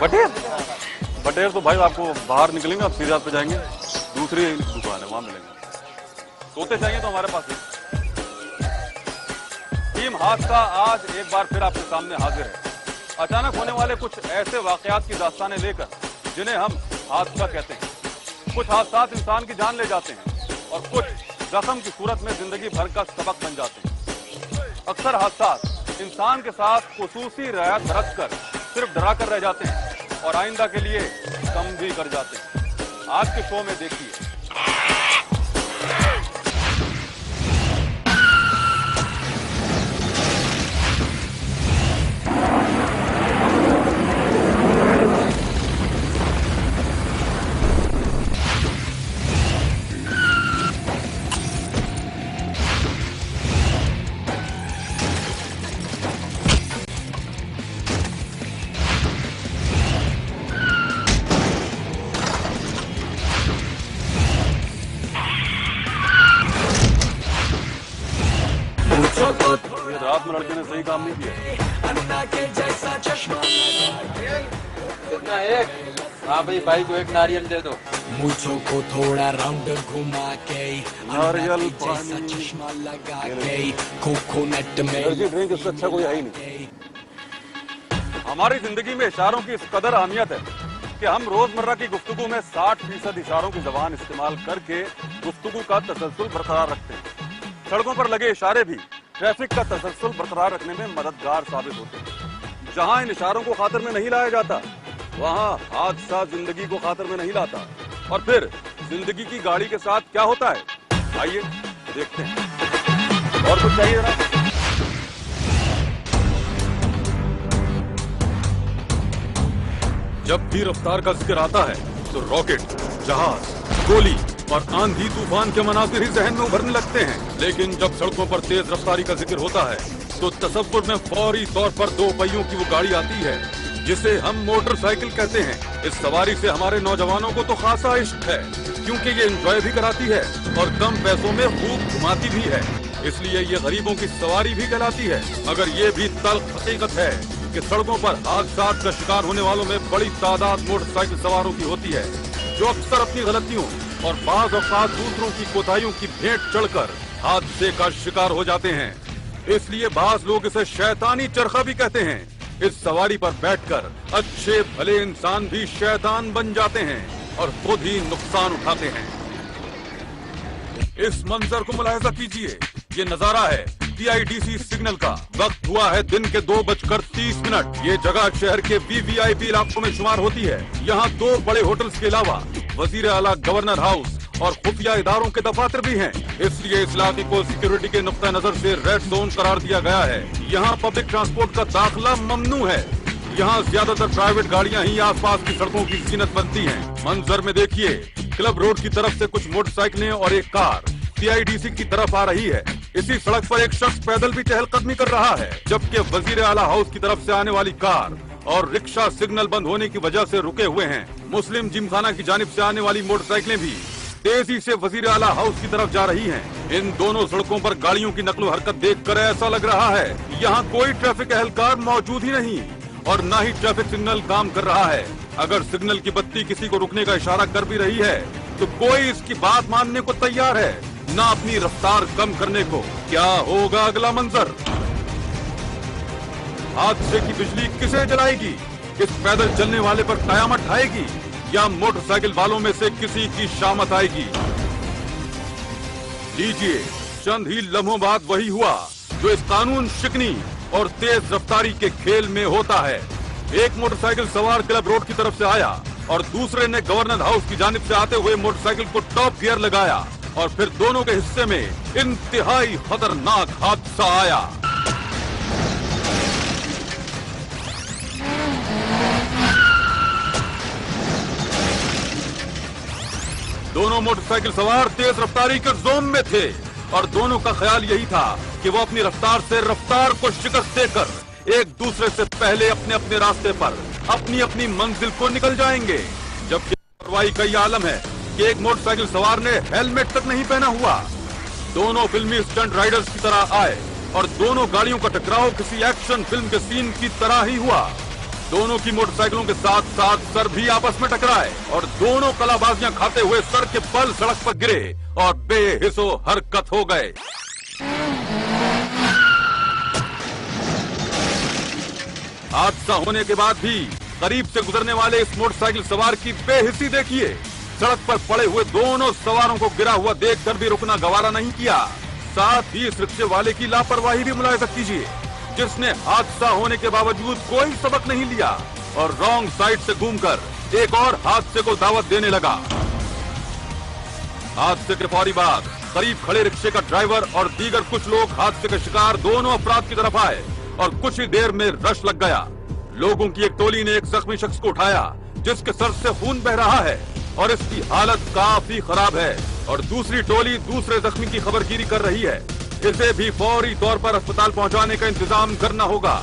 बटेर बटेर तो भाई आपको बाहर निकलेंगे, आप सीधा पे जाएंगे, दूसरी दुकान है, वहां मिलेंगे। तोते चाहिए तो हमारे पास है। टीम हादसा आज एक बार फिर आपके सामने हाजिर है। अचानक होने वाले कुछ ऐसे वाकयात की दास्तानें लेकर जिन्हें हम हादसा कहते हैं। कुछ हादसात इंसान की जान ले जाते हैं और कुछ जख्म की सूरत में जिंदगी भर का सबक बन जाते हैं। अक्सर हादसात इंसान के साथ खुसूसी रियायत बरत कर सिर्फ डरा कर रह जाते हैं और आइंदा के लिए कम भी कर जाते हैं। आज के शो में देखिए। रात में लड़के ने सही काम नहीं किया। कितना एक? हाँ भाई, भाई को एक नारियल दे दो। मुझो को थोड़ा राउंड घुमा के नारियल जैसा चश्मा लगा के कोकोनट में एनर्जी ड्रिंक इससे अच्छा कोई है ही नहीं। हमारी जिंदगी में इशारों की इस कदर अहमियत है कि हम रोजमर्रा की गुफ्तगू में 60% इशारों की जबान इस्तेमाल करके गुफ्तगू का तसलसल बरकरार रखते हैं। सड़कों पर लगे इशारे भी ट्रैफिक का तसलसल बरकरार रखने में मददगार साबित होते हैं। जहां इन इशारों को खातिर में नहीं लाया जाता, वहां हादसा जिंदगी को खातिर में नहीं लाता। और फिर जिंदगी की गाड़ी के साथ क्या होता है, आइए देखते हैं। और कुछ चाहिए जरा? जब भी रफ्तार का जिक्र आता है तो रॉकेट, जहाज, गोली और आंधी तूफान के मनासिर ही जहन में उभरने लगते हैं। लेकिन जब सड़कों पर तेज रफ्तारी का जिक्र होता है तो तसव्वुर में फौरी तौर पर दो पहियों की वो गाड़ी आती है जिसे हम मोटरसाइकिल कहते हैं। इस सवारी से हमारे नौजवानों को तो खासा इश्क है, क्योंकि ये एंजॉय भी कराती है और कम पैसों में खूब घुमाती भी है, इसलिए ये गरीबों की सवारी भी कहलाती है। मगर ये भी तल्ख हकीकत है कि सड़कों पर हादसात का शिकार होने वालों में बड़ी तादाद मोटरसाइकिल सवारों की होती है, जो अक्सर अपनी गलतियों और बाज़ औक़ात दूसरों की कोताहियों की भेंट चढ़कर हादसे का शिकार हो जाते हैं। इसलिए बाज़ लोग इसे शैतानी चरखा भी कहते हैं। इस सवारी पर बैठकर अच्छे भले इंसान भी शैतान बन जाते हैं और खुद ही नुकसान उठाते हैं। इस मंजर को मुलाहिजा कीजिए। ये नजारा है PIDC सिग्नल का। वक्त हुआ है दिन के 2:30। ये जगह शहर के VVIP इलाकों में शुमार होती है। यहाँ 2 बड़े होटल्स के अलावा वजीर आला, गवर्नर हाउस और खुफिया इदारों के दफातर भी हैं। इसलिए इस इलाके को सिक्योरिटी के नुक्ता नजर से रेड जोन करार दिया गया है। यहाँ पब्लिक ट्रांसपोर्ट का दाखिला ममनू है। यहाँ ज्यादातर प्राइवेट गाड़ियाँ ही आसपास की सड़कों की जीनत बनती हैं। मंजर में देखिए, क्लब रोड की तरफ से कुछ मोटरसाइकिलें और एक कार PIDC की तरफ आ रही है। इसी सड़क पर एक शख्स पैदल भी चहलकदमी कर रहा है, जबकि वजीर आला हाउस की तरफ से आने वाली कार और रिक्शा सिग्नल बंद होने की वजह से रुके हुए हैं। मुस्लिम जिमखाना की जानिब से आने वाली मोटरसाइकिलें भी तेजी से वजीर आला हाउस की तरफ जा रही हैं। इन दोनों सड़कों पर गाड़ियों की नकलो हरकत देखकर ऐसा लग रहा है यहाँ कोई ट्रैफिक एहलकार मौजूद ही नहीं और न ही ट्रैफिक सिग्नल काम कर रहा है। अगर सिग्नल की बत्ती किसी को रुकने का इशारा कर भी रही है तो कोई इसकी बात मानने को तैयार है, न अपनी रफ्तार कम करने को। क्या होगा अगला मंजर? हादसे की बिजली किसे जलाएगी? इस पैदल चलने वाले पर कयामत आएगी या मोटरसाइकिल वालों में से किसी की शामत आएगी? लीजिए, चंद ही लम्हों बाद वही हुआ जो इस कानून शिकनी और तेज रफ्तारी के खेल में होता है। एक मोटरसाइकिल सवार क्लब रोड की तरफ से आया और दूसरे ने गवर्नर हाउस की जानिब से आते हुए मोटरसाइकिल को टॉप गियर लगाया और फिर दोनों के हिस्से में इंतहाई खतरनाक हादसा आया। दोनों मोटरसाइकिल सवार तेज रफ्तारी के जोन में थे और दोनों का ख्याल यही था कि वो अपनी रफ्तार से रफ्तार को शिकस्त देकर एक दूसरे से पहले अपने अपने रास्ते पर अपनी अपनी मंजिल को निकल जाएंगे। जबकि लापरवाही का ये आलम है कि एक मोटरसाइकिल सवार ने हेलमेट तक नहीं पहना हुआ। दोनों फिल्मी स्टंट राइडर्स की तरह आए और दोनों गाड़ियों का टकराव किसी एक्शन फिल्म के सीन की तरह ही हुआ। दोनों की मोटरसाइकिलों के साथ साथ सर भी आपस में टकराए और दोनों कलाबाजियां खाते हुए सर के बल सड़क पर गिरे और बेहिसो हरकत हो गए। हादसा होने के बाद भी करीब से गुजरने वाले इस मोटरसाइकिल सवार की बेहिसी देखिए। सड़क पर पड़े हुए दोनों सवारों को गिरा हुआ देखकर भी रुकना गवारा नहीं किया। साथ ही इस रिक्शे वाले की लापरवाही भी मुलाहिजा कीजिए, जिसने हादसा होने के बावजूद कोई सबक नहीं लिया और रॉन्ग साइड से घूमकर एक और हादसे को दावत देने लगा। हादसे के फौरी बाद करीब खड़े रिक्शे का ड्राइवर और दीगर कुछ लोग हादसे के शिकार दोनों अपराध की तरफ आए और कुछ ही देर में रश लग गया। लोगों की एक टोली ने एक जख्मी शख्स को उठाया, जिसके सर से खून बह रहा है और इसकी हालत काफी खराब है, और दूसरी टोली दूसरे जख्मी की खबरगिरी कर रही है। इसे भी फौरी तौर पर अस्पताल पहुंचाने का इंतजाम करना होगा।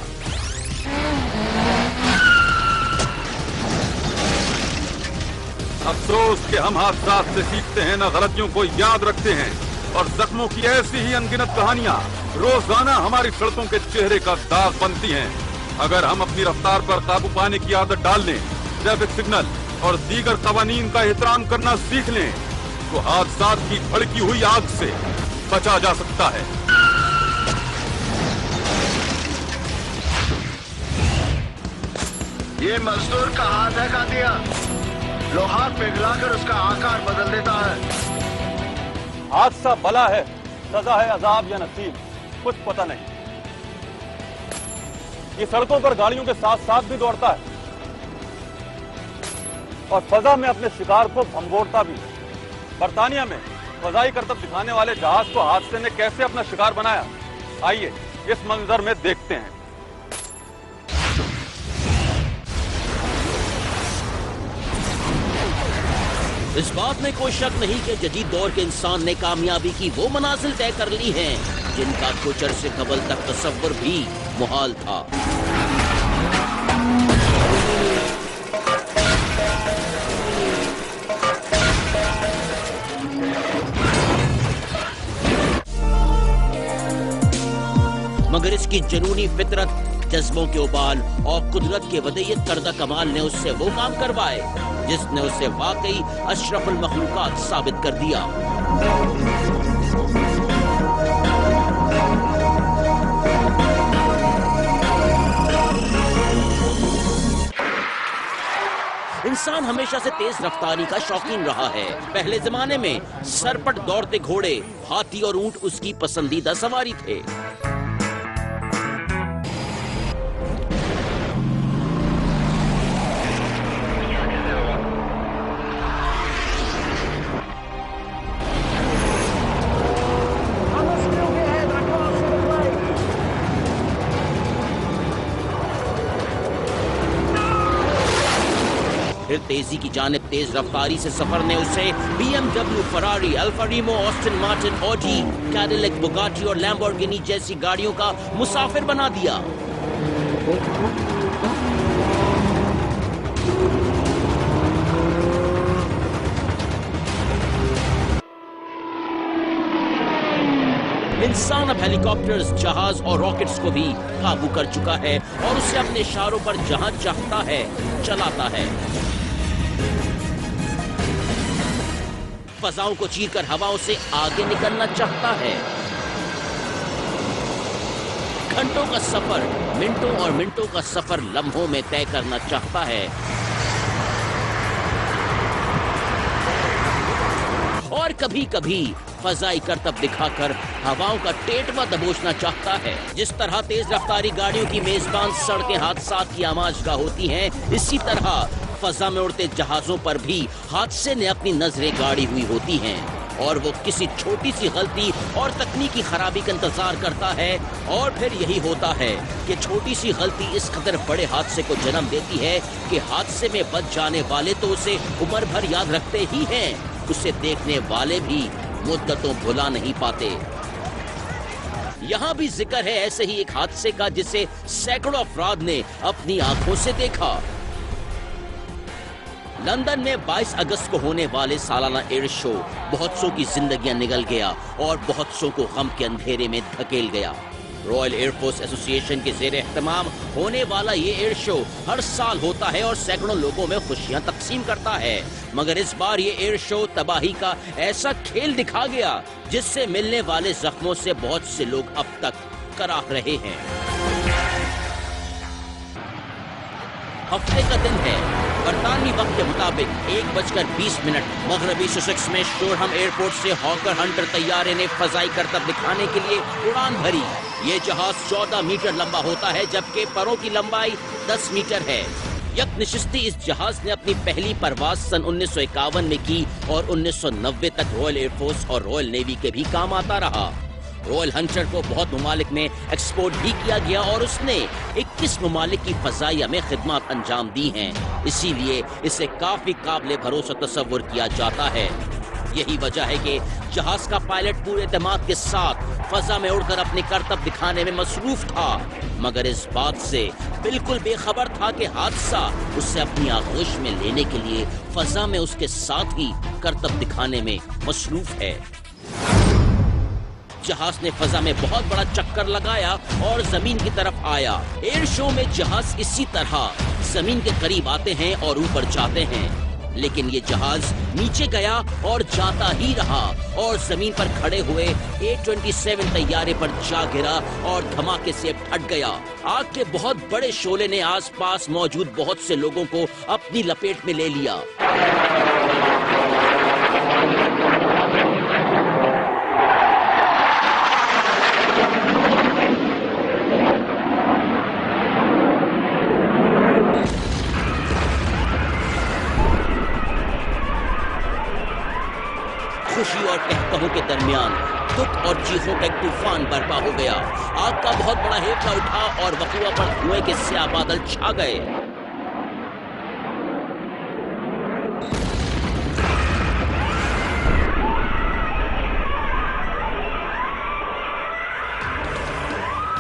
अफसोस कि हम हादसात से सीखते हैं, न गलतियों को याद रखते हैं, और जख्मों की ऐसी ही अनगिनत कहानियां रोजाना हमारी सड़कों के चेहरे का दाग बनती हैं। अगर हम अपनी रफ्तार पर काबू पाने की आदत डाल लें, ट्रैफिक सिग्नल और दीगर कवानीन का एहतराम करना सीख लें, तो हादसात की भड़की हुई आग से बचा जा सकता है। ये मजदूर का हाथ है कातिया, लोहा पिघलाकर उसका आकार बदल देता है। हादसा भला है, सजा है अजाब या नसीब, कुछ पता नहीं। ये सड़कों पर गाड़ियों के साथ साथ भी दौड़ता है और फजा में अपने शिकार को भंगोड़ता भी। बर्तानिया में फजाई करतब दिखाने वाले जहाज को हादसे ने कैसे अपना शिकार बनाया, आइए इस मंजर में देखते हैं। इस बात में कोई शक नहीं कि जदीद दौर के इंसान ने कामयाबी की वो मनाजिल तय कर ली हैं जिनका कुछ अरसे कबल तक तसव्वुर भी मुहाल था। मगर इसकी जुनूनी फितरत, जज्बों के उबाल और कुदरत के वदयत करदा कमाल ने उससे वो काम करवाए जिसने उसे वाकई अशरफुल मखलूकात साबित कर दिया। इंसान हमेशा से तेज रफ्तारी का शौकीन रहा है। पहले जमाने में सरपट दौड़ते घोड़े, हाथी और ऊंट उसकी पसंदीदा सवारी थे। फिर तेजी की जानिब तेज रफ्तारी से सफर ने उसे BMW, Ferrari, alpha Rimo, Austin Martin, Audi, Cadillac, Bugatti और लैम्बोर्गिनी जैसी गाड़ियों का मुसाफिर बना दिया। इंसान अब हेलीकॉप्टर्स, जहाज और रॉकेट्स को भी काबू कर चुका है और उसे अपने इशारों पर जहां चाहता है चलाता है। फजाओं को चीरकर हवाओं से आगे निकलना चाहता है। घंटों का सफर मिनटों और मिनटों का सफर लम्हों में तय करना चाहता है। और कभी कभी फजाई करतब दिखाकर हवाओं का टेटवा दबोचना चाहता है। जिस तरह तेज रफ्तारी गाड़ियों की मेजबान सड़कें हादसात की आमाजगाह होती हैं, इसी तरह फजा में उड़ते जहाजों पर भी हादसे ने अपनी नजरें गाड़ी हुई होती हैं और वो किसी छोटी सी गलती और तकनीकी खराबी का इंतजार करता है। और फिर यही होता है कि छोटी सी गलती इस कदर बड़े हादसे को जन्म देती है कि हादसे में बच जाने वाले तो उसे उम्र भर याद रखते ही हैं, उसे देखने वाले भी मुद्दतों भुला नहीं पाते। यहाँ भी जिक्र है ऐसे ही एक हादसे का जिसे सैकड़ों अफराद ने अपनी आंखों से देखा। लंदन में 22 अगस्त को होने वाले सालाना एयर शो बहुत सौ की जिंदगियां निगल गया और बहुत सौ को गम के अंधेरे में धकेल गया। रॉयल एयरफोर्स एसोसिएशन के ज़ेरे एहतमाम होने वाला ये एयर शो हर साल होता है और सैकड़ों लोगों में खुशियां तकसीम करता है, मगर इस बार ये एयर शो तबाही का ऐसा खेल दिखा गया जिससे मिलने वाले जख्मों से बहुत से लोग अब तक कराह रहे हैं। हफ्ते का दिन है। बरतानवी वक्त के मुताबिक 1:20 मगरबी ससेक्स में शोरहम एयरपोर्ट से हॉकर हंटर तैयारे ने फजाई करतब दिखाने के लिए उड़ान भरी। ये जहाज 14 मीटर लंबा होता है जबकि परों की लंबाई 10 मीटर है। यकनिशिस्ती इस जहाज ने अपनी पहली परवाज सन 1951 में की और 1990 तक रॉयल एयरफोर्स और रॉयल नेवी के भी काम आता रहा। रॉयल हंटर को बहुत ममालिक में एक्सपोर्ट भी किया गया और उसने 21 ममालिक की फजाइया में खिदमत अंजाम दी हैं। इसीलिए इसे काफी काबिल भरोसा तस्वुर किया जाता है। यही वजह है कि जहाज का पायलट पूरे एतमाद के साथ फजा में उड़कर अपने करतब दिखाने में मसरूफ था, मगर इस बात से बिल्कुल बेखबर था कि हादसा उससे अपनी आगोश में लेने के लिए फजा में उसके साथ ही करतब दिखाने में मसरूफ है। जहाज ने फजा में बहुत बड़ा चक्कर लगाया और जमीन की तरफ आया। एयर शो में जहाज इसी तरह जमीन के करीब आते हैं और ऊपर जाते हैं, लेकिन ये जहाज नीचे गया और जाता ही रहा और जमीन पर खड़े हुए A-27 तैयारे पर जा गिरा और धमाके से फट गया। आग के बहुत बड़े शोले ने आसपास मौजूद बहुत से लोगों को अपनी लपेट में ले लिया। खुशी और कहकहों के दरमियान दुख और चीखों का एक तूफान बर्पा हो गया। आग का बहुत बड़ा हेफड़ा उठा और वकूआ पर धुएं के स्याह बादल छा गए।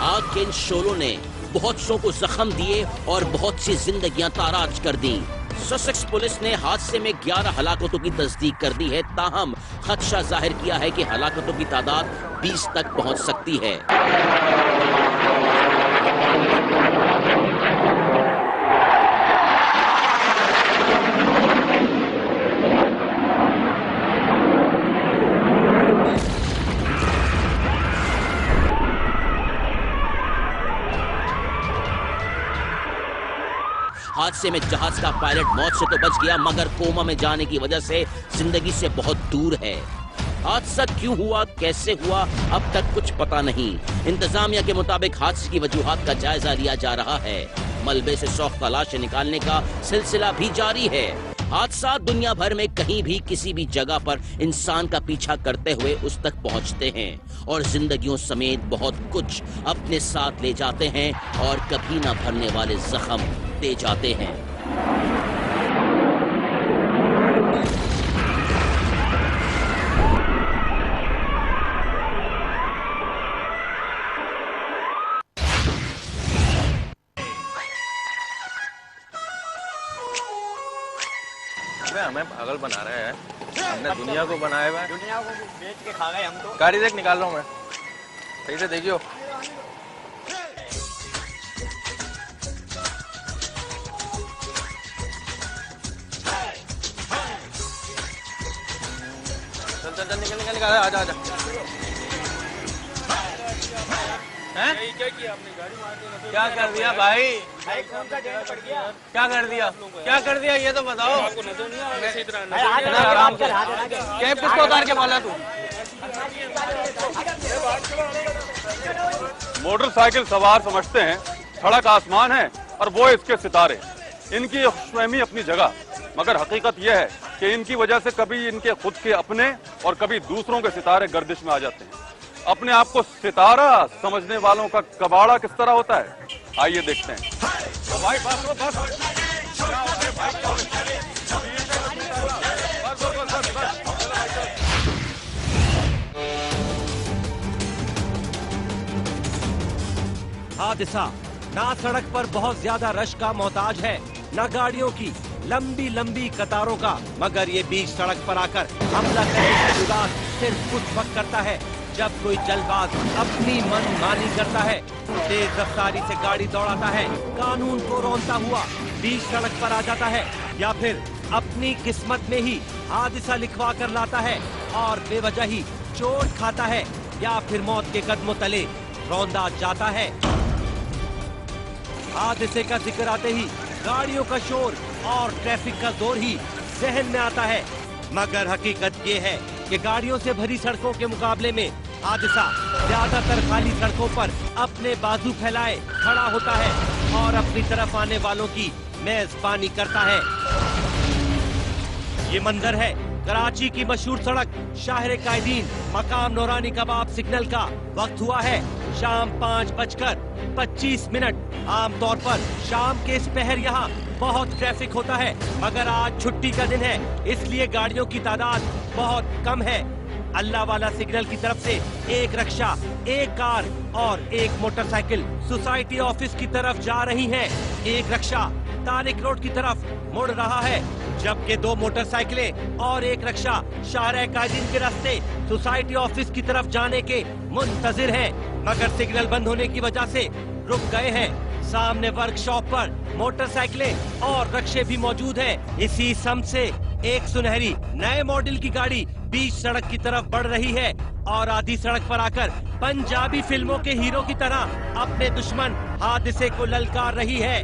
आग के इन शोलों ने बहुत सौ को जख्म दिए और बहुत सी जिंदगियां ताराज कर दी। ससेक्स पुलिस ने हादसे में 11 हलाकतों की तस्दीक कर दी है, ताहम खदशा जाहिर किया है कि हलाकतों की तादाद 20 तक पहुंच सकती है। हादसे में जहाज का पायलट मौत से तो बच गया, मगर कोमा में जाने की वजह से जिंदगी से बहुत दूर है। हादसा क्यों हुआ, कैसे हुआ, अब तक कुछ पता नहीं। इंतजामिया के मुताबिक हादसे की वजूहात का जायजा लिया जा रहा है। मलबे से सौख्ता लाशें निकालने का सिलसिला भी जारी है। हादसा दुनिया भर में कहीं भी किसी भी जगह पर इंसान का पीछा करते हुए उस तक पहुंचते हैं और जिंदगियों समेत बहुत कुछ अपने साथ ले जाते हैं और कभी ना भरने वाले जख्म दे जाते हैं। हमें पागल बना रहे हैं, हमने दुनिया को बनाया हुआ है। दुनिया को बेच के खा गए हम तो। गाड़ी देख निकाल रहा हूँ मैं, सही से देखियो। चल चल चल निकल निकल निकल, आजा आजा। हैं? क्या किया आपने? गाड़ी मार दी। क्या कर दिया भाई? क्या कर दिया? क्या कर दिया ये तो बताओ। कैब किसको उतार के बोला तू? मोटरसाइकिल सवार समझते हैं सड़क आसमान है और वो इसके सितारे। इनकी खुशफहमी अपनी जगह, मगर हकीकत यह है कि इनकी वजह से कभी इनके खुद के अपने और कभी दूसरों के सितारे गर्दिश में आ जाते हैं। अपने आप को सितारा समझने वालों का कबाड़ा किस तरह होता है, आइए देखते हैं। तो भाई बस बस हादसा ना सड़क पर बहुत ज्यादा रश का मोहताज है, न गाड़ियों की लंबी लंबी कतारों का, मगर ये बीच सड़क पर आकर हमला करने की जुगात सिर्फ कुछ वक्त करता है जब कोई जल्दबाज अपनी मनमानी करता है, तेज रफ्तारी से गाड़ी दौड़ाता है, कानून को रौंदता हुआ बीच सड़क पर आ जाता है, या फिर अपनी किस्मत में ही हादसा लिखवा कर लाता है और बेवजह ही चोट खाता है, या फिर मौत के कदमों तले रौंदा जाता है। हादसे का जिक्र आते ही गाड़ियों का शोर और ट्रैफिक का जोर ही जहन में आता है, मगर हकीकत ये है कि गाड़ियों से भरी सड़कों के मुकाबले में हादसा ज्यादातर खाली सड़कों पर अपने बाजू फैलाए खड़ा होता है और अपनी तरफ आने वालों की मेजबानी करता है। ये मंजर है कराची की मशहूर सड़क शाहर-ए-कायदीन मकाम नूरानी कबाब सिग्नल का। वक्त हुआ है शाम 5:25। आमतौर पर शाम के इस पहर यहाँ बहुत ट्रैफिक होता है, मगर आज छुट्टी का दिन है, इसलिए गाड़ियों की तादाद बहुत कम है। अल्लाह वाला सिग्नल की तरफ से एक रिक्शा, एक कार और एक मोटरसाइकिल सोसाइटी ऑफिस की तरफ जा रही हैं। एक रिक्शा तारिक रोड की तरफ मुड़ रहा है, जबकि दो मोटरसाइकिलें और एक रिक्शा शाहर-ए-कायदीन के रास्ते सोसाइटी ऑफिस की तरफ जाने के मुंतजिर हैं, मगर सिग्नल बंद होने की वजह से रुक गए हैं। सामने वर्कशॉप पर मोटरसाइकिलें और रिक्शे भी मौजूद हैं। इसी सम से एक सुनहरी नए मॉडल की गाड़ी बीच सड़क की तरफ बढ़ रही है और आधी सड़क पर आकर पंजाबी फिल्मों के हीरो की तरह अपने दुश्मन हादसे को ललकार रही है।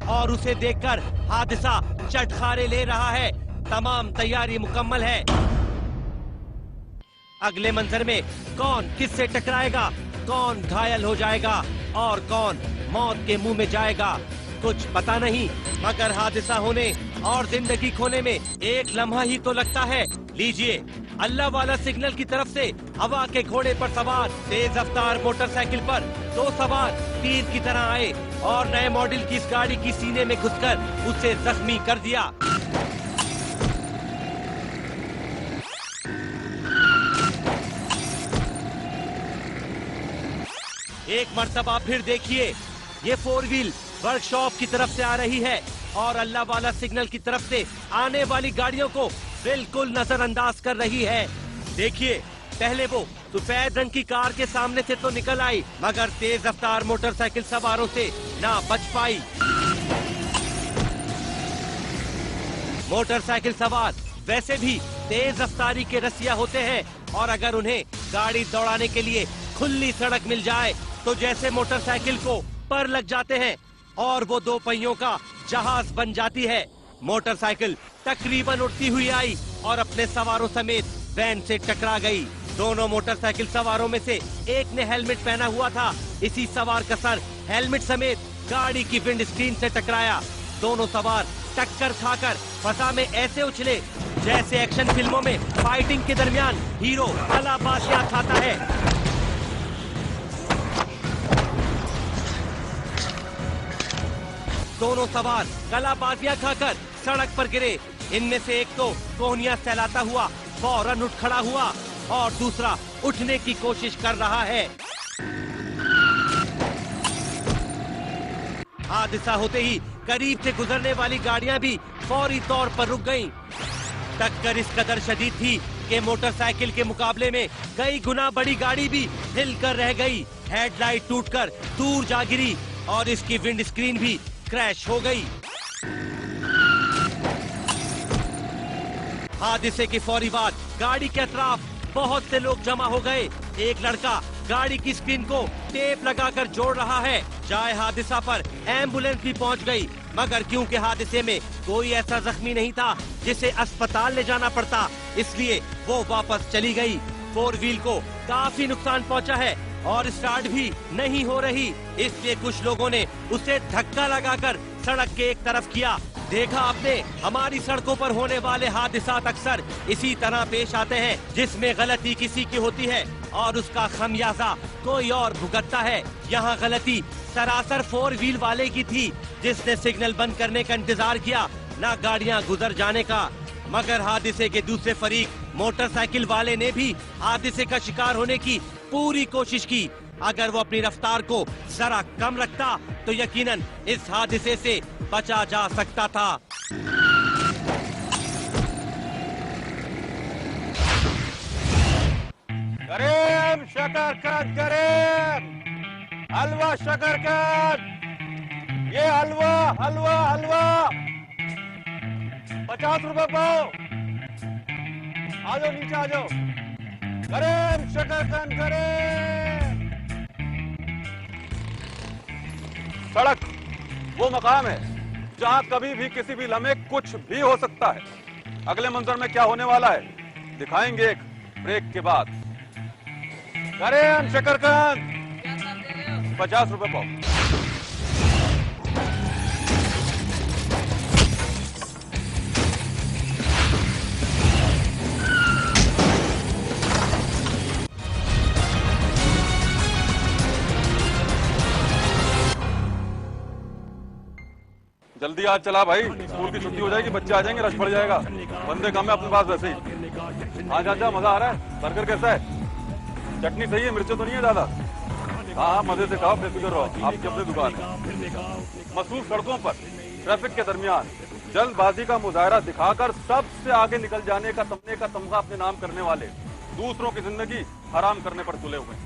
और उसे देखकर हादसा चटखारे ले रहा है। तमाम तैयारी मुकम्मल है। अगले मंजर में कौन किससे टकराएगा, कौन घायल हो जाएगा और कौन मौत के मुंह में जाएगा, कुछ पता नहीं, मगर हादसा होने और जिंदगी खोने में एक लम्हा ही तो लगता है। लीजिए, अल्लाह वाला सिग्नल की तरफ से हवा के घोड़े पर सवार तेज रफ्तार मोटरसाइकिल पर दो सवार तीर की तरह आए और नए मॉडल की इस गाड़ी की सीने में घुसकर उसे जख्मी कर दिया। एक मर्तबा फिर देखिए, ये फोर व्हील वर्कशॉप की तरफ से आ रही है और अल्लाह वाला सिग्नल की तरफ से आने वाली गाड़ियों को बिल्कुल नजरअंदाज कर रही है। देखिए, पहले वो सफेद रंग की कार के सामने से तो निकल आई, मगर तेज रफ्तार मोटरसाइकिल सवारों से ना बच पाई। मोटरसाइकिल सवार वैसे भी तेज रफ्तारी के रसिया होते हैं और अगर उन्हें गाड़ी दौड़ाने के लिए खुली सड़क मिल जाए तो जैसे मोटरसाइकिल को पर लग जाते हैं और वो दो पहियों का जहाज बन जाती है। मोटरसाइकिल तकरीबन उड़ती हुई आई और अपने सवारों समेत वैन से टकरा गई। दोनों मोटरसाइकिल सवारों में से एक ने हेलमेट पहना हुआ था। इसी सवार का सर हेलमेट समेत गाड़ी की विंड स्क्रीन से टकराया। दोनों सवार टक्कर खाकर फसा में ऐसे उछले जैसे एक्शन फिल्मों में फाइटिंग के दरमियान हीरो कलाबाजियां खाता है। दोनों सवार कलाबाजियां खाकर सड़क पर गिरे। इनमें से एक तो कोहनियां सहलाता हुआ फौरन उठ खड़ा हुआ और दूसरा उठने की कोशिश कर रहा है। हादसा होते ही करीब से गुजरने वाली गाड़ियां भी फौरी तौर पर रुक गईं। टक्कर इस कदर शदीद थी कि मोटरसाइकिल के मुकाबले में कई गुना बड़ी गाड़ी भी हिलकर रह गई। हेडलाइट टूटकर दूर जा गिरी और इसकी विंड स्क्रीन भी क्रैश हो गई। हादसे के फौरी बाद गाड़ी के अतराफ बहुत से लोग जमा हो गए। एक लड़का गाड़ी की स्क्रीन को टेप लगाकर जोड़ रहा है। जाए हादसा पर एम्बुलेंस भी पहुंच गई, मगर क्योंकि हादसे में कोई ऐसा जख्मी नहीं था जिसे अस्पताल ले जाना पड़ता, इसलिए वो वापस चली गई। फोर व्हील को काफी नुकसान पहुंचा है और स्टार्ट भी नहीं हो रही, इसलिए कुछ लोगों ने उसे धक्का लगाकर सड़क के एक तरफ किया। देखा आपने, हमारी सड़कों पर होने वाले हादसात अक्सर इसी तरह पेश आते हैं, जिसमें गलती किसी की होती है और उसका खमियाजा कोई और भुगतता है। यहाँ गलती सरासर फोर व्हील वाले की थी, जिसने सिग्नल बंद करने का इंतजार किया, न गाड़ियाँ गुजर जाने का। मगर हादसे के दूसरे फरीक मोटरसाइकिल वाले ने भी हादसे का शिकार होने की पूरी कोशिश की। अगर वो अपनी रफ्तार को जरा कम रखता तो यकीनन इस हादसे से बचा जा सकता था। करीम शकरकंद, करीम हलवा शकरकंद, ये हलवा हलवा हलवा 50 रुपए पाओ। आ जाओ नीचे आ जाओ। करीम शकरकंद, करीम। सड़क वो मकाम है जहां कभी भी किसी भी लम्हे कुछ भी हो सकता है। अगले मंजर में क्या होने वाला है दिखाएंगे एक ब्रेक के बाद। करीम शकरकंद 50 रुपए पाओ। जल्दी आज चला भाई, स्कूल की छुट्टी हो जाएगी, बच्चे आ जाएंगे, रश पड़ जाएगा। बंदे कम है अपने पास वैसे ही। आज आजा, मजा आ रहा है। बर्गर कैसा है? चटनी सही है, मिर्चें तो नहीं है ज्यादा? हाँ मजे से खाओ, बेफिक्र रहो, आपकी अपनी दुकान है। मसरूफ सड़कों पर ट्रैफिक के दरमियान जल्दबाजी का मुजाहरा दिखाकर सबसे आगे निकल जाने का तमगा अपने नाम करने वाले दूसरों की जिंदगी हराम करने पर तुले हुए।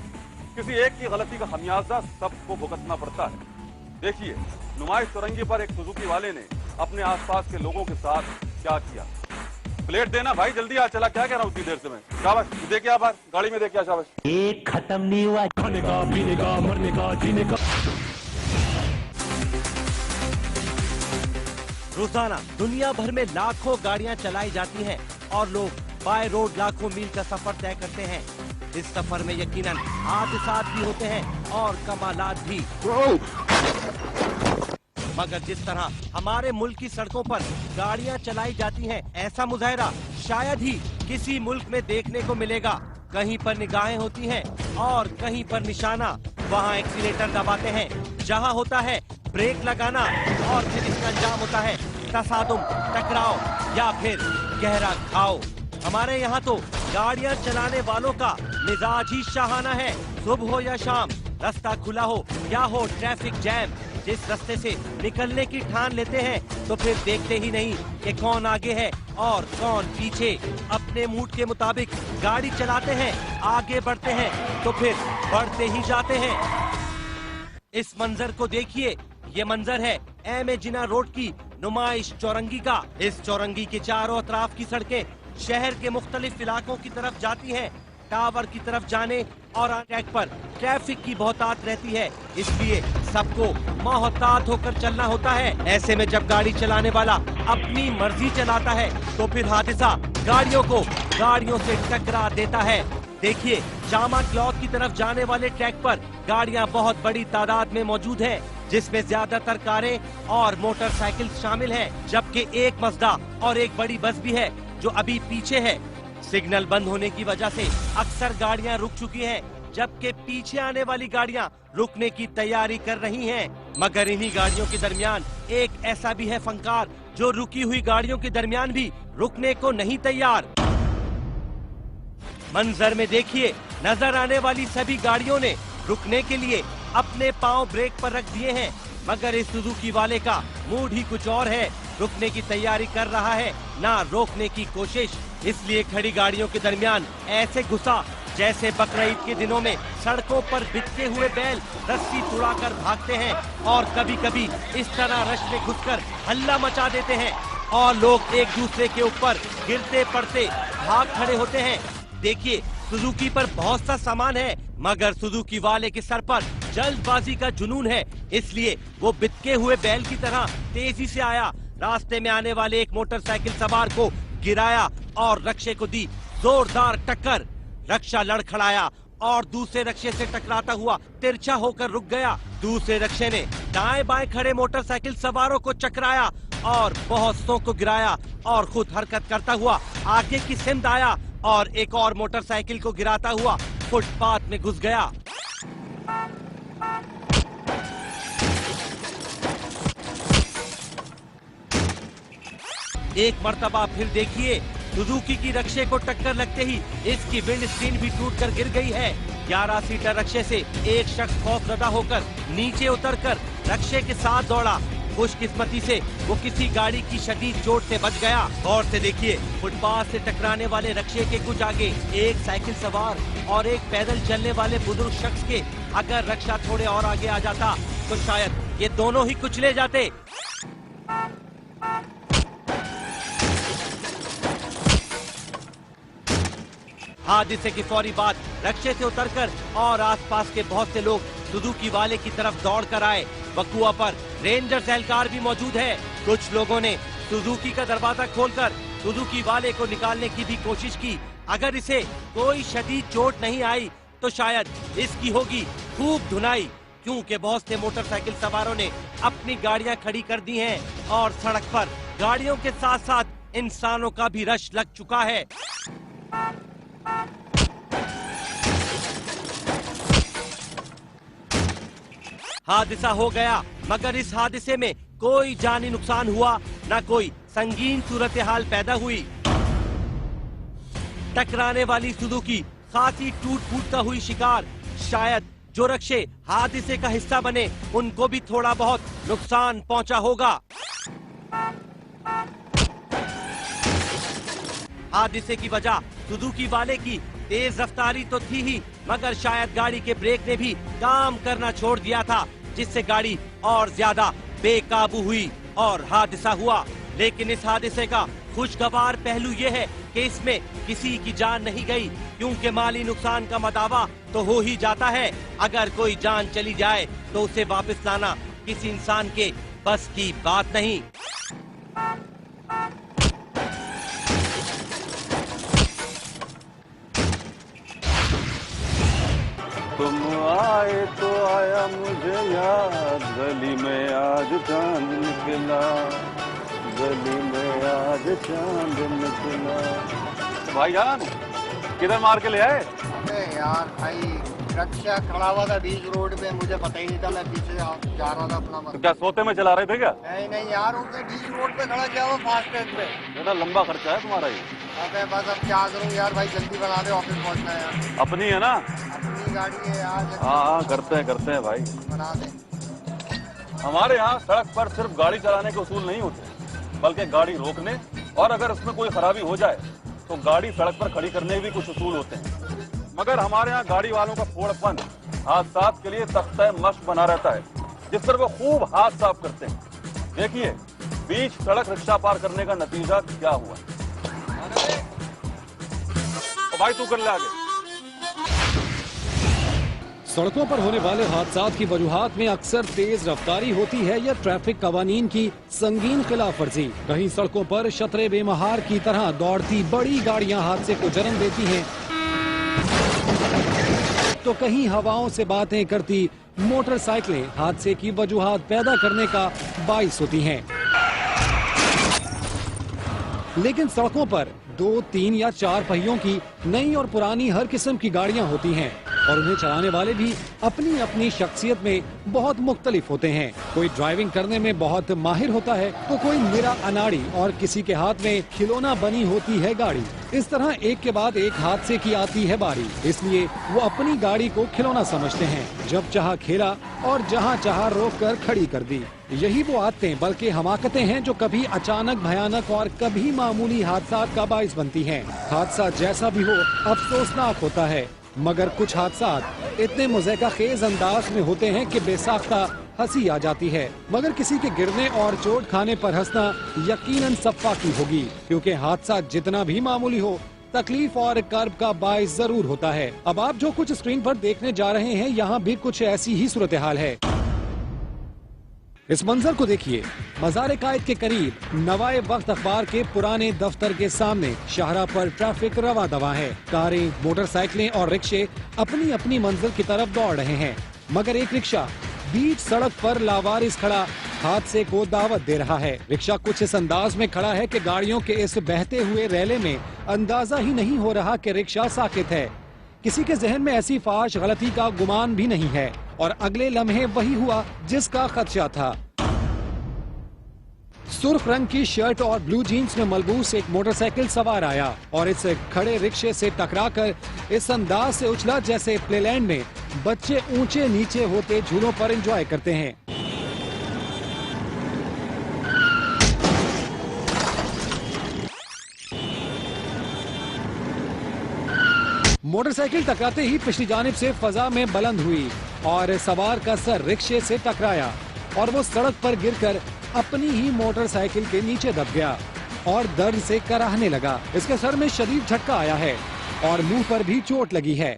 किसी एक की गलती का खमियाजा सबको भुगतना पड़ता है। देखिए नुमाइश चौरंगी पर एक सुजुकी वाले ने अपने आसपास के लोगों के साथ क्या किया। प्लेट देना भाई, जल्दी आ। चला क्या कह रहा हूँ उतनी देर से मैं। शाबाश, दे क्या बात गाड़ी में, दे क्या। शाबाश। एक खत्म नहीं हुआ, खाने का पीने का मरने का जीने का। रोजाना दुनिया भर में लाखों गाड़ियां चलाई जाती हैं और लोग बाय रोड लाखों मील का सफर तय करते हैं। इस सफर में यकीनन हादसात भी होते हैं और कमालात भी। मगर जिस तरह हमारे मुल्क की सड़कों पर गाड़ियां चलाई जाती हैं, ऐसा मुजाहरा शायद ही किसी मुल्क में देखने को मिलेगा। कहीं पर निगाहें होती हैं और कहीं पर निशाना। वहाँ एक्सीलेटर दबाते हैं, जहाँ होता है ब्रेक लगाना और फिर इसका अंजाम होता है तसादुम, टकराव या फिर गहरा घाव। हमारे यहाँ तो गाड़ियाँ चलाने वालों का मिजाज ही शाहाना है। सुबह हो या शाम, रास्ता खुला हो या हो ट्रैफिक जैम, जिस रास्ते से निकलने की ठान लेते हैं तो फिर देखते ही नहीं कि कौन आगे है और कौन पीछे। अपने मूड के मुताबिक गाड़ी चलाते हैं, आगे बढ़ते हैं तो फिर बढ़ते ही जाते हैं। इस मंजर को देखिए, ये मंजर है एम.ए. जिना रोड की नुमाइश चौरंगी का। इस चौरंगी के चारों अतराफ की सड़कें शहर के मुख्तलिफ इलाकों की तरफ जाती हैं। टावर की तरफ जाने और ट्रैक पर ट्रैफिक की बहुतात रहती है, इसलिए सबको मोहतात होकर चलना होता है। ऐसे में जब गाड़ी चलाने वाला अपनी मर्जी चलाता है तो फिर हादसा गाड़ियों से टकरा देता है। देखिए जामा क्लॉथ की तरफ जाने वाले ट्रैक पर गाड़ियां बहुत बड़ी तादाद में मौजूद है, जिसमें ज्यादातर कारें और मोटरसाइकिल शामिल हैं, जबकि एक मज़दा और एक बड़ी बस भी है जो अभी पीछे है। सिग्नल बंद होने की वजह से अक्सर गाड़ियां रुक चुकी हैं, जबकि पीछे आने वाली गाड़ियां रुकने की तैयारी कर रही हैं। मगर इन्हीं गाड़ियों के दरमियान एक ऐसा भी है फंकार जो रुकी हुई गाड़ियों के दरमियान भी रुकने को नहीं तैयार। मंजर में देखिए, नजर आने वाली सभी गाड़ियों ने रुकने के लिए अपने पांव ब्रेक पर रख दिए हैं, मगर इस सुजुकी वाले का मूड ही कुछ और है। रुकने की तैयारी कर रहा है, ना रोकने की कोशिश। इसलिए खड़ी गाड़ियों के दरमियान ऐसे घुसा जैसे बकरीद के दिनों में सड़कों पर बिकते हुए बैल रस्सी तुड़ाकर भागते हैं, और कभी कभी इस तरह रश में घुसकर हल्ला मचा देते हैं और लोग एक दूसरे के ऊपर गिरते पड़ते भाग खड़े होते हैं। देखिए सुजुकी पर बहुत सा सामान है, मगर सुजुकी वाले के सर पर जल्दबाजी का जुनून है, इसलिए वो बिकते हुए बैल की तरह तेजी से आया, रास्ते में आने वाले एक मोटरसाइकिल सवार को गिराया और रक्षे को दी जोरदार टक्कर। रक्षा लड़खड़ाया और दूसरे रक्षे से टकराता हुआ तिरछा होकर रुक गया। दूसरे रक्षे ने दाएं बाएं खड़े मोटरसाइकिल सवारों को चकराया और बहुत सौ को गिराया और खुद हरकत करता हुआ आगे की सिमत आया और एक और मोटरसाइकिल को गिराता हुआ फुटपाथ में घुस गया। एक मर्तबा फिर देखिए, सुजुकी की रक्षे को टक्कर लगते ही इसकी विंड स्क्रीन भी टूटकर गिर गई है। 11 सीटर रक्षे से एक शख्स खौफजदा होकर नीचे उतरकर रक्षे के साथ दौड़ा। खुशकिस्मती से वो किसी गाड़ी की शदीद चोट से बच गया। गौर से देखिए, फुटपाथ से टकराने वाले रिक्शे के कुछ आगे एक साइकिल सवार और एक पैदल चलने वाले बुजुर्ग शख्स के अगर रिक्शा थोड़े और आगे आ जाता तो शायद ये दोनों ही कुचले जाते। हादसे की फौरी बाद रिक्शे से उतरकर और आसपास के बहुत से लोग सुजुकी वाले की तरफ दौड़ कर आए। बकुआ पर रेंजर्स एहलकार भी मौजूद है। कुछ लोगों ने सुजुकी का दरवाजा खोलकर सुजुकी वाले को निकालने की भी कोशिश की। अगर इसे कोई शदीद चोट नहीं आई तो शायद इसकी होगी खूब धुनाई, क्योंकि बहुत से मोटरसाइकिल सवारों ने अपनी गाड़ियां खड़ी कर दी हैं और सड़क पर गाड़ियों के साथ साथ इंसानों का भी रश लग चुका है। हादसा हो गया, मगर इस हादसे में कोई जानी नुकसान हुआ न कोई संगीन सूरत हाल पैदा हुई। टकराने वाली सुजुकी खासी टूट फूट का हुई शिकार। शायद जो रिक्शे हादसे का हिस्सा बने उनको भी थोड़ा बहुत नुकसान पहुंचा होगा। हादसे की वजह सुजुकी वाले की तेज रफ्तारी तो थी ही, मगर शायद गाड़ी के ब्रेक ने भी काम करना छोड़ दिया था, जिससे गाड़ी और ज्यादा बेकाबू हुई और हादसा हुआ। लेकिन इस हादसे का खुशगवार पहलू ये है कि इसमें किसी की जान नहीं गई, क्योंकि माली नुकसान का मदावा तो हो ही जाता है। अगर कोई जान चली जाए तो उसे वापस लाना किसी इंसान के बस की बात नहीं। तुम आए तो आया मुझे याद, गली में आज चांद निकला, गली में आज चांद निकला। भाईजान किधर मार के ले आए? अरे यार भाई, रिक्शा खड़ा हुआ था बीच रोड पे, मुझे पता ही नहीं था, मैं पीछे जा रहा था अपना। तो क्या सोते में चला रहे थे क्या? नहीं यार, उनके बीच रोड पे खड़ा किया हुआ फास्ट ट्रैक पे। बड़ा लंबा खर्चा है तुम्हारा ये। अबे बस अब क्या करूँ यार भाई, जल्दी बना दे, ऑफिस पहुँचना है यार। अपनी है ना? अपनी गाड़ी है यार। हाँ करते हैं भाई, बना दे। हमारे यहाँ सड़क पर सिर्फ गाड़ी चलाने के उसूल नहीं होते, बल्कि गाड़ी रोकने और अगर उसमें कोई खराबी हो जाए तो गाड़ी सड़क पर खड़ी करने के भी कुछ उसूल होते हैं। मगर हमारे यहाँ गाड़ी वालों का फोड़पन हादसात के लिए तख्ता मश्क बना रहता है, जिस पर वो खूब हाथ साफ करते हैं। देखिए बीच सड़क रिक्शा पार करने का नतीजा क्या हुआ। तो भाई तू कर ले आगे। सड़कों पर होने वाले हादसात की वजूहात में अक्सर तेज रफ्तारी होती है या ट्रैफिक कवानीन की संगीन खिलाफवर्जी। कहीं सड़कों पर शतरे बेमहार की तरह दौड़ती बड़ी गाड़ियां हादसे को जन्म देती हैं, तो कहीं हवाओं से बातें करती मोटरसाइकिलें हादसे की वजूहात पैदा करने का बाइस होती हैं। लेकिन सड़कों पर 2, 3 या 4 पहियों की नई और पुरानी हर किस्म की गाड़ियां होती हैं और उन्हें चलाने वाले भी अपनी अपनी शख्सियत में बहुत मुख्तलिफ होते हैं। कोई ड्राइविंग करने में बहुत माहिर होता है तो कोई निरा अनाड़ी और किसी के हाथ में खिलौना बनी होती है गाड़ी। इस तरह एक के बाद एक हादसे की आती है बारी, इसलिए वो अपनी गाड़ी को खिलौना समझते हैं। जब चाहा खेला और जहाँ चाहा रोक कर खड़ी कर दी। यही वो आदतें बल्कि हमाकतें हैं जो कभी अचानक भयानक और कभी मामूली हादसात का बाइस बनती हैं। हादसा जैसा भी हो अफसोसनाक होता है, मगर कुछ हादसात इतने मुज़ैका खेज अंदाज में होते हैं कि बेसाख्ता हंसी आ जाती है। मगर किसी के गिरने और चोट खाने पर हंसना यकीनन सफ़ा की होगी, क्योंकि हादसा जितना भी मामूली हो तकलीफ और कर्ब का बाइस जरूर होता है। अब आप जो कुछ स्क्रीन पर देखने जा रहे हैं, यहाँ भी कुछ ऐसी ही सूरत हाल है। इस मंजर को देखिए, मज़ार कायद के करीब नवाए वक्त अखबार के पुराने दफ्तर के सामने शाहरा पर ट्रैफिक रवा दवा है। कारें, मोटरसाइकिलें और रिक्शे अपनी अपनी मंजिल की तरफ दौड़ रहे हैं, मगर एक रिक्शा बीच सड़क पर लावारिस खड़ा हादसे को दावत दे रहा है। रिक्शा कुछ इस अंदाज में खड़ा है कि गाड़ियों के इस बहते हुए रैले में अंदाजा ही नहीं हो रहा कि रिक्शा साकित है। किसी के जहन में ऐसी फाश गलती का गुमान भी नहीं है और अगले लम्हे वही हुआ जिसका खदशा था। सुर्ख रंग की शर्ट और ब्लू जीन्स में मलबूस एक मोटरसाइकिल सवार आया और इस खड़े रिक्शे से टकराकर इस अंदाज से उछला जैसे प्लेलैंड में बच्चे ऊंचे नीचे होते झूलों पर एंजॉय करते हैं। मोटरसाइकिल टकराते ही पिछली जानिब से फजा में बुलंद हुई और सवार का सर रिक्शे से टकराया और वो सड़क पर गिरकर अपनी ही मोटरसाइकिल के नीचे दब गया और दर्द से कराहने लगा। इसके सर में शदीद झटका आया है और मुंह पर भी चोट लगी है।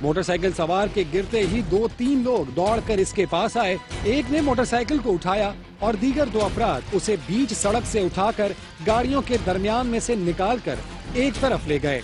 मोटरसाइकिल सवार के गिरते ही 2-3 लोग दौड़कर इसके पास आए। एक ने मोटरसाइकिल को उठाया और दीगर 2 अफराद उसे बीच सड़क से उठाकर गाड़ियों के दरमियान में से निकालकर एक तरफ ले गए।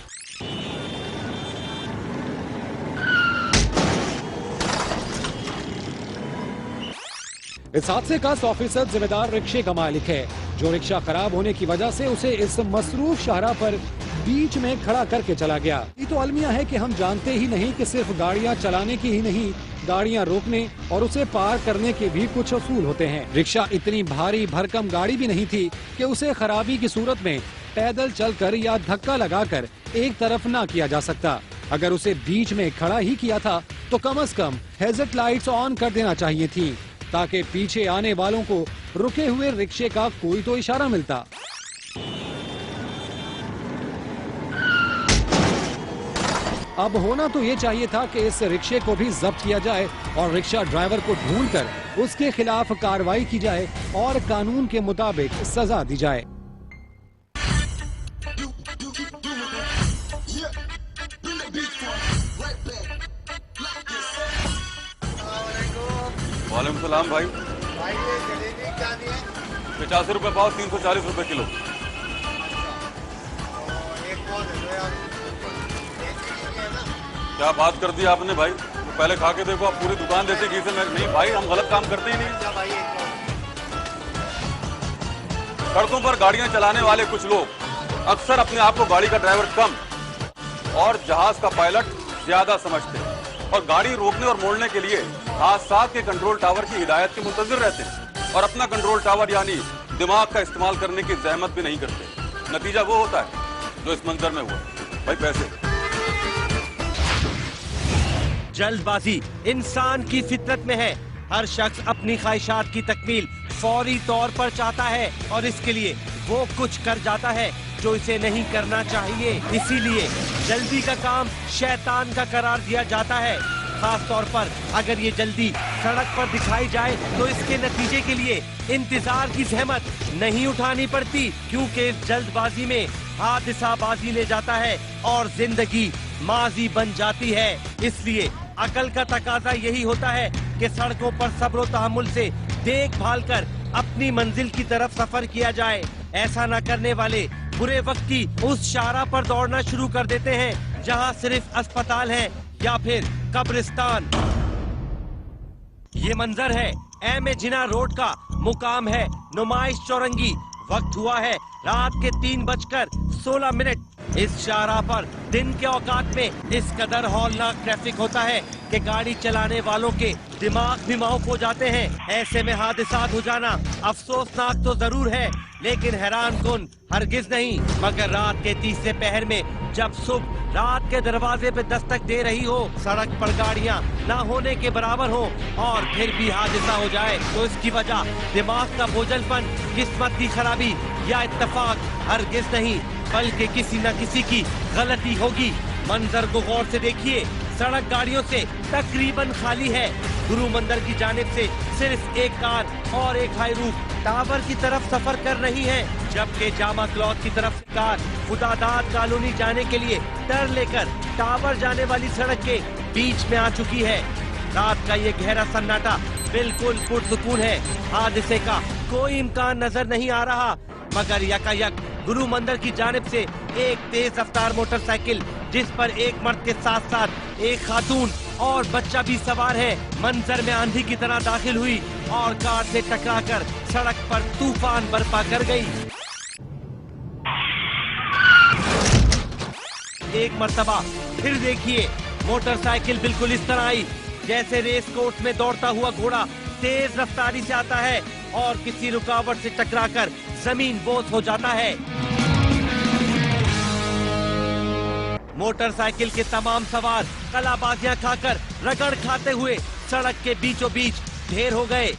इस हादसे का 100% जिम्मेदार रिक्शे का मालिक है, जो रिक्शा खराब होने की वजह से उसे इस मसरूफ शाहराह पर बीच में खड़ा करके चला गया। ये तो अलमिया है कि हम जानते ही नहीं कि सिर्फ गाड़ियां चलाने की ही नहीं, गाड़ियां रोकने और उसे पार करने के भी कुछ असूल होते हैं। रिक्शा इतनी भारी भरकम गाड़ी भी नहीं थी कि उसे खराबी की सूरत में पैदल चलकर या धक्का लगाकर एक तरफ ना किया जा सकता। अगर उसे बीच में खड़ा ही किया था तो कम से कम हैजर्ड लाइट्स ऑन कर देना चाहिए थी, ताकि पीछे आने वालों को रुके हुए रिक्शे का कोई तो इशारा मिलता। अब होना तो ये चाहिए था कि इस रिक्शे को भी जब्त किया जाए और रिक्शा ड्राइवर को ढूंढकर उसके खिलाफ कार्रवाई की जाए और कानून के मुताबिक सजा दी जाए। वालेकुम सलाम भाई। भाई ये जलेबी क्या दी है? 85 रुपए पाव, 340 रुपए किलो। एक वो दे दो यार। क्या बात कर दी आपने भाई, पहले खा के देखो। आप पूरी दुकान देते घी से। नहीं भाई, हम गलत काम करते ही नहीं। सड़कों पर गाड़ियां चलाने वाले कुछ लोग अक्सर अपने आप को गाड़ी का ड्राइवर कम और जहाज का पायलट ज्यादा समझते हैं और गाड़ी रोकने और मोड़ने के लिए हादसा के कंट्रोल टावर की हिदायत के मुंतजिर रहते हैं और अपना कंट्रोल टावर यानी दिमाग का इस्तेमाल करने की जहमत भी नहीं करते। नतीजा वो होता है जो इस मंजर में हुआ। भाई पैसे। जल्दबाजी इंसान की फितरत में है। हर शख्स अपनी ख्वाहिशात की तकमील फौरी तौर पर चाहता है और इसके लिए वो कुछ कर जाता है जो इसे नहीं करना चाहिए। इसीलिए जल्दी का काम शैतान का करार दिया जाता है। खास तौर पर अगर ये जल्दी सड़क पर दिखाई जाए तो इसके नतीजे के लिए इंतजार की जहमत नहीं उठानी पड़ती, क्योंकि इस जल्दबाजी में हादसाबाजी ले जाता है और जिंदगी माजी बन जाती है। इसलिए अकल का तकाजा यही होता है कि सड़कों पर सब्र तहम्मुल से देखभाल कर अपनी मंजिल की तरफ सफर किया जाए। ऐसा न करने वाले बुरे वक्त की उस शाहराह पर दौड़ना शुरू कर देते हैं जहां सिर्फ अस्पताल है या फिर कब्रिस्तान। ये मंजर है एम जिना रोड का, मुकाम है नुमाइश चौरंगी। वक्त हुआ है रात के 3:16। इस शाहराह पर दिन के औकात में इस कदर हौलनाक ट्रैफिक होता है कि गाड़ी चलाने वालों के दिमाग भी माऊफ हो जाते हैं। ऐसे में हादसात हो जाना अफसोसनाक तो जरूर है, लेकिन हैरान कुन हरगिज नहीं। मगर रात के तीसरे पहर में जब सुबह रात के दरवाजे पे दस्तक दे रही हो, सड़क पर गाड़ियां ना होने के बराबर हो और फिर भी हादसा हो जाए तो इसकी वजह दिमाग का बोझलपन, किस्मत की खराबी या इत्तेफाक हरगिज नहीं, बल्कि किसी न किसी की गलती होगी। मंजर को गौर से देखिए, सड़क गाड़ियों से तकरीबन खाली है। गुरु मंदिर की जानिब से सिर्फ एक कार और एक हाई रूफ टावर की तरफ सफर कर रही है, जबकि जामा क्लॉथ की तरफ से कार खुदादाद कॉलोनी जाने के लिए टर्न लेकर टावर जाने वाली सड़क के बीच में आ चुकी है। रात का ये गहरा सन्नाटा बिल्कुल पुरसुकून है। हादसे का कोई इम्कान नजर नहीं आ रहा, मगर यकायक गुरु मंदिर की जानिब से एक तेज रफ्तार मोटरसाइकिल, जिस पर एक मर्द के साथ साथ एक खातून और बच्चा भी सवार है, मंजर में आंधी की तरह दाखिल हुई और कार से टकराकर सड़क पर तूफान बर्पा कर गई। एक मर्तबा फिर देखिए, मोटरसाइकिल बिल्कुल इस तरह आई जैसे रेस कोर्स में दौड़ता हुआ घोड़ा तेज रफ्तारी से आता है और किसी रुकावट से टकराकर जमीन बोझ हो जाता है। मोटरसाइकिल के तमाम सवार कलाबाजियां खाकर रगड़ खाते हुए सड़क के बीचों बीच ढेर हो गए।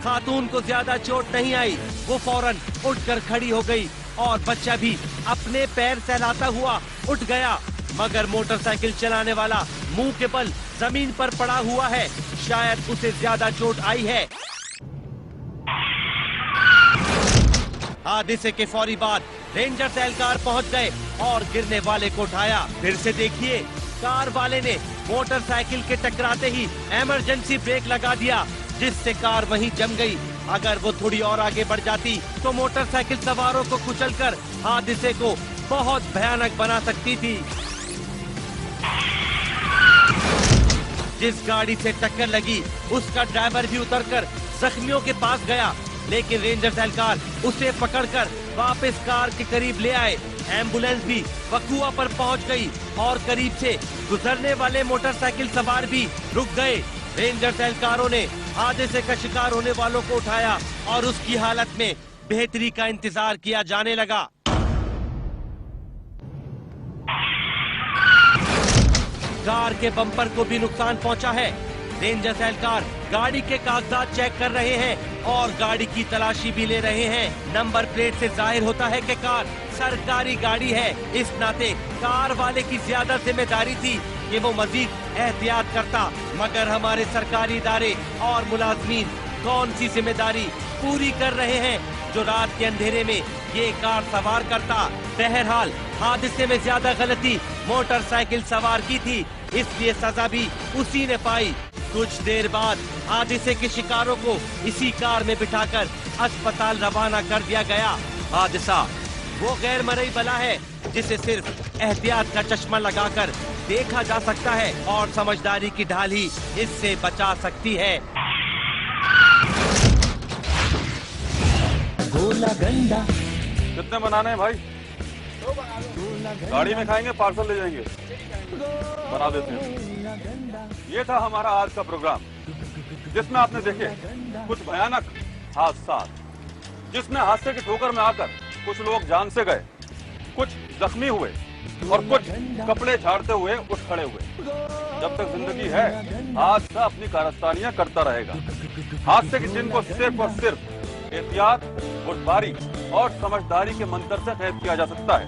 खातून को ज्यादा चोट नहीं आई, वो फौरन उठकर खड़ी हो गई और बच्चा भी अपने पैर सहलाता हुआ उठ गया। मगर मोटरसाइकिल चलाने वाला मुंह के बल जमीन पर पड़ा हुआ है, शायद उसे ज्यादा चोट आई है। हादसे के फौरी बाद रेंजर्स एहलकार पहुंच गए और गिरने वाले को उठाया। फिर से देखिए, कार वाले ने मोटरसाइकिल के टकराते ही इमरजेंसी ब्रेक लगा दिया, जिससे कार वहीं जम गई। अगर वो थोड़ी और आगे बढ़ जाती तो मोटरसाइकिल सवारों को कुचलकर हादसे को बहुत भयानक बना सकती थी। जिस गाड़ी से टक्कर लगी उसका ड्राइवर भी उतरकर जख्मियों के पास गया, लेकिन रेंजर्स एहलकार उसे पकड़कर वापस कार के करीब ले आए। एम्बुलेंस भी वकुआ पर पहुंच गई और करीब से गुजरने वाले मोटरसाइकिल सवार भी रुक गए। रेंजर्स एहलकारों ने हादसे का शिकार होने वालों को उठाया और उसकी हालत में बेहतरी का इंतजार किया जाने लगा। कार के बम्पर को भी नुकसान पहुंचा है। रेंजर्स एहलकार गाड़ी के कागजात चेक कर रहे हैं और गाड़ी की तलाशी भी ले रहे हैं। नंबर प्लेट से जाहिर होता है कि कार सरकारी गाड़ी है। इस नाते कार वाले की ज्यादा जिम्मेदारी थी कि वो मजीद एहतियात करता, मगर हमारे सरकारी इदारे और मुलाजमीन कौन सी जिम्मेदारी पूरी कर रहे हैं जो रात के अंधेरे में ये कार सवार करता। बहरहाल हादसे में ज्यादा गलती मोटरसाइकिल सवार की थी, इसलिए सजा भी उसी ने पाई। कुछ देर बाद हादसे के शिकारों को इसी कार में बिठाकर अस्पताल रवाना कर दिया गया। हादसा वो गैर मरई बला है जिसे सिर्फ एहतियात का चश्मा लगाकर देखा जा सकता है और समझदारी की ढाल ही इससे बचा सकती है। गोला गंडा कितने बनाने हैं भाई? गाड़ी में खाएंगे, पार्सल ले जाएंगे? बना देते हैं। ये था हमारा आज का प्रोग्राम, जिसमें आपने देखे कुछ भयानक हादसा, जिसमें हादसे की ठोकर में आकर कुछ लोग जान से गए, कुछ जख्मी हुए और कुछ कपड़े झाड़ते हुए उठ खड़े हुए। जब तक जिंदगी है, हादसा अपनी कारस्तानियां करता रहेगा। हादसे के दिन को सिर्फ और सिर्फ एहतियात, बुर्दबारी और समझदारी के मंत्र से कैद किया जा सकता है,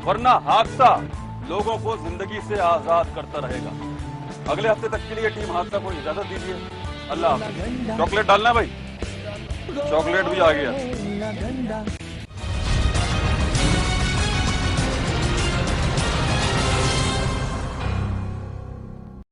वरना हादसा लोगों को जिंदगी से आजाद करता रहेगा। अगले हफ्ते तक के लिए टीम हादसा को इजाजत दीजिए। अल्लाह हाफ़िज़। चॉकलेट डालना भाई, चॉकलेट भी आ गया।